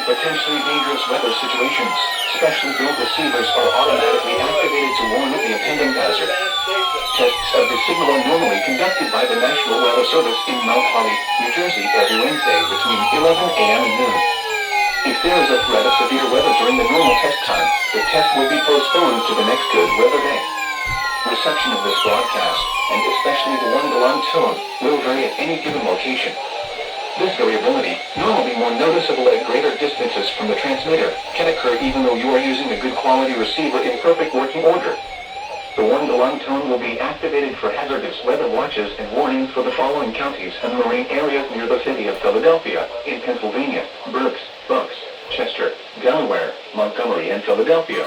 potentially dangerous weather situations. Specially built receivers are automatically activated to warn of the impending hazard. Tests of the signal are normally conducted by the National Weather Service in Mount Holly, New Jersey every Wednesday between 11 a.m. and noon. If there is a threat of severe weather during the normal test time, the test will be postponed to the next good weather day. Reception of this broadcast, and especially the one-to-one tone, will vary at any given location. This variability, normally more noticeable at greater distances from the transmitter, can occur even though you are using a good quality receiver in perfect working order. The one-to-one tone will be activated for hazardous weather watches and warnings for the following counties and marine areas near the city of Philadelphia, in Pennsylvania: Berks, Bucks, Chester, Delaware, Montgomery, and Philadelphia.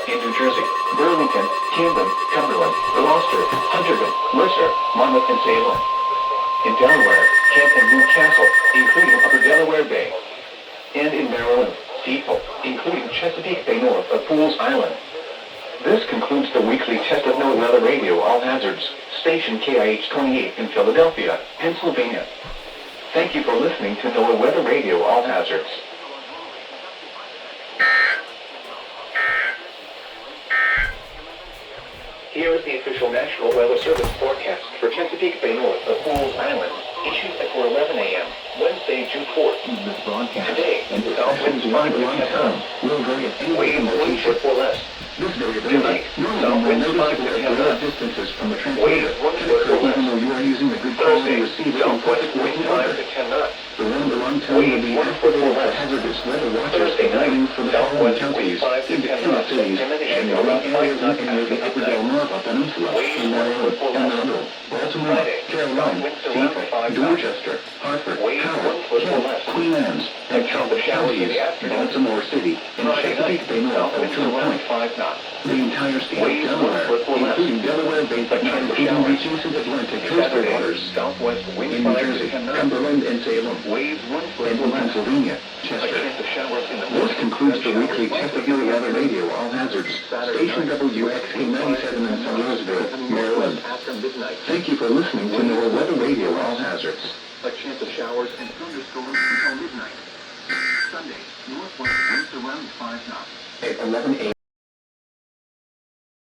In New Jersey: Burlington, Camden, Cumberland, Gloucester, Huntington, Mercer, Monmouth, and Salem. In Delaware: Kent and Newcastle, including Upper Delaware Bay. And in Maryland: Depot, including Chesapeake Bay north of Pools Island. This concludes the weekly test of NOAA Weather Radio All Hazards, station KIH28 in Philadelphia, Pennsylvania. Thank you for listening to NOAA Weather Radio All Hazards. Here is the official National Weather Service forecast for Chesapeake Bay north of Pools Island, issued at 4:11 a.m., Wednesday, June 4th. This broadcast Today, and south winds 5 to 10 knots. will vary at any Waves 1 foot or less. This variability Tonight, normally south more winds 5 noticeable to at 10 greater knots. distances from the Waves transmitter 1 can foot occur or less. even though you are using a good quality Thursday, receiver in southwest perfect winds working 5 order. to 10 knots. The one-to-one tone will be Waves 1 foot or activated for less. hazardous weather watches Thursday and warnings night, for the following southwest counties, winds 5 to 10 independent knots. cities, Diminishing and about marine 5 areas knots near the after Upper midnight. Delmarva Peninsula, Waves in 1 Maryland, foot or less. Fernando, Baltimore, Friday, Carolina, winds around 5 Depot, knots. Dorchester, Hartford, Waves Howard, 1 foot or Kent, less. Queen Anne's, and Count the showers in the counties, afternoon. Baltimore City, and Friday Chesapeake night, Bay north south of winds Turtle around Point. 5 knots. The entire state Waves of 1 Delaware, foot or less. including Delaware Bay and Chance of even showers. reaching to Atlantic coastal Saturday, waters. southwest winds In 5 New to Jersey, 10 knots. Cumberland, and Salem. Waves 1 foot And or in less. Pennsylvania, A Chester. chance of showers in the This morning. concludes the Showers weekly once test of again NOAA Weather afternoon. Radio All Hazards, Saturday station night, WXK97 in St. Roseville, Maryland. after midnight. Thank you for listening to NOAA Weather Radio All Hazards. A chance of showers and thunderstorms until midnight. Sunday, northwest winds around 5 knots. At 11 a.m.